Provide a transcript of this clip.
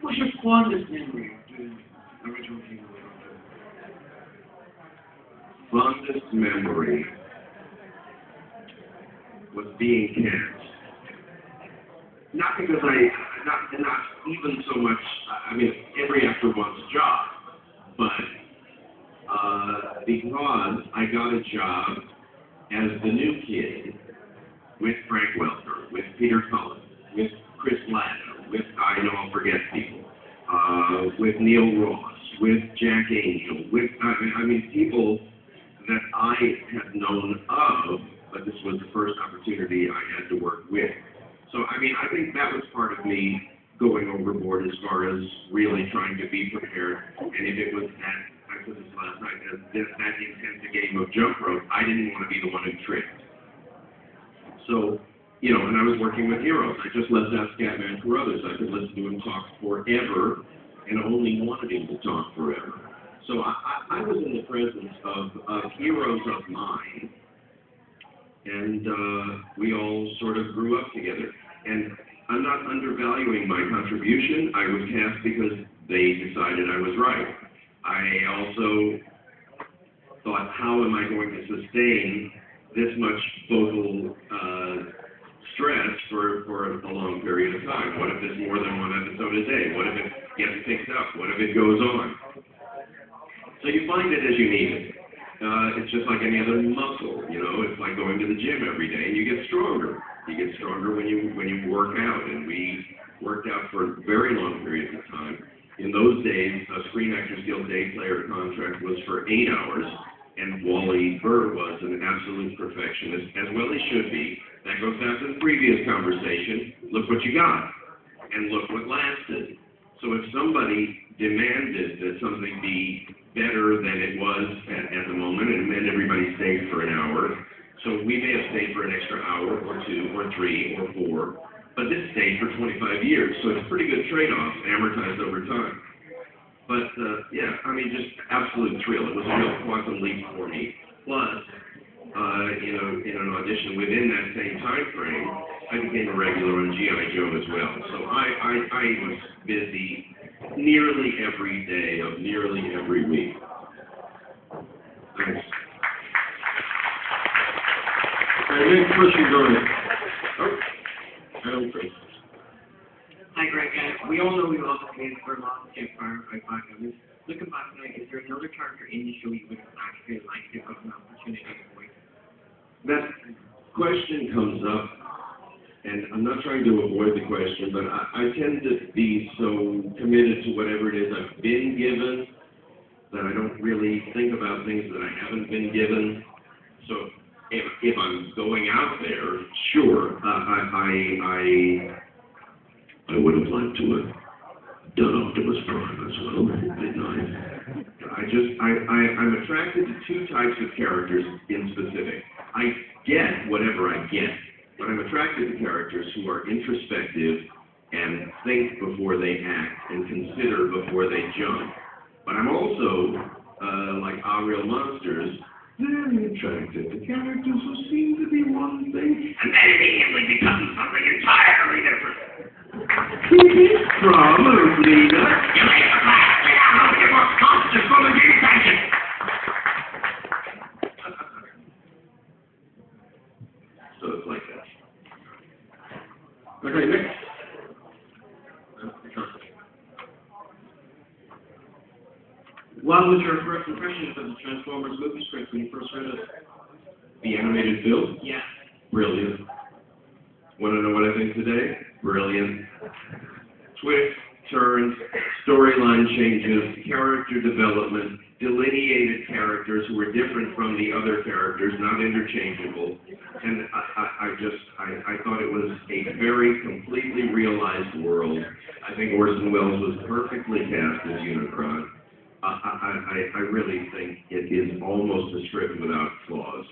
What's your fondest memory of doing original Hero? Fondest memory was being cast. Not because not even so much, I mean, every actor wants a job, but because I got a job as the new kid with Frank Welker, with Peter Cullen, with Chris Latta, with, I know I'll forget people, with Neil Ross, with Jack Angel, with, I mean, people that I had known of, but this was the first opportunity I had to work with. So, I mean, I think that was part of me going overboard as far as really trying to be prepared. And if it was that, I said this last night, that intense a game of jump rope, I didn't want to be the one who tripped. So, you know, and I was working with heroes. I just left out Scatman Carruthers. I could listen to him talk forever and only wanted him to talk forever. So I was in the presence of heroes of mine, and we all sort of grew up together. And I'm not undervaluing my contribution. I was cast because they decided I was right. I also thought, how am I going to sustain this much vocal stress for a long period of time? What if there's more than one episode a day? What if it gets picked up? What if it goes on? So you find it as you need it. It's just like any other muscle, you know. It's like going to the gym every day, and you get stronger. You get stronger when you work out, and we worked out for very long periods of time. In those days, a Screen Actors Guild day player contract was for 8 hours, and Wally Burr was an absolute perfectionist, as well he should be. That goes back to the previous conversation. Look what you got, and look what lasted. So if somebody demanded that something be better than it was at the moment, and then everybody stayed for an hour, so we may have stayed for an extra hour or 2 or 3 or 4, but this stayed for 25 years, so it's a pretty good trade-off, amortized over time. But, yeah, I mean, just absolute thrill. It was a real quantum leap for me. Plus, you know, in an audition within that same time frame, I became a regular on G.I. Joe as well. So I was busy nearly every day of nearly every week. Thanks. Next question, go ahead. Oh, Adam Chris. Hi, Greg. We all know we lost the case for Lost Jeff Barr by 5 others. Looking back now, is there another character in the show you would actually like to have an opportunity to voice? That question comes up, and I'm not trying to avoid the question, but I tend to be so committed to whatever it is I've been given that I don't really think about things that I haven't been given. So if I'm going out there, sure, I would have liked to have done Optimus Prime as well, didn't I? I'm attracted to 2 types of characters in specific. I get whatever I get, but I'm attracted to characters who are introspective and think before they act and consider before they jump. But I'm also, like Real Monsters, very attracted to characters who seem to be one thing and then immediately become something entirely different. Probably not. You make the class, get out of your monsters full of irritation. So it's like that. Okay, next. What was your first impression of the Transformers movie script when you first read it? The animated film? Yeah. Brilliant. Want to know what I think today? Brilliant. Twists, turns, storyline changes, character development, delineated characters who were different from the other characters, not interchangeable. And I thought it was a very completely realized world. I think Orson Welles was perfectly cast as Unicron. I really think it is almost a script without flaws.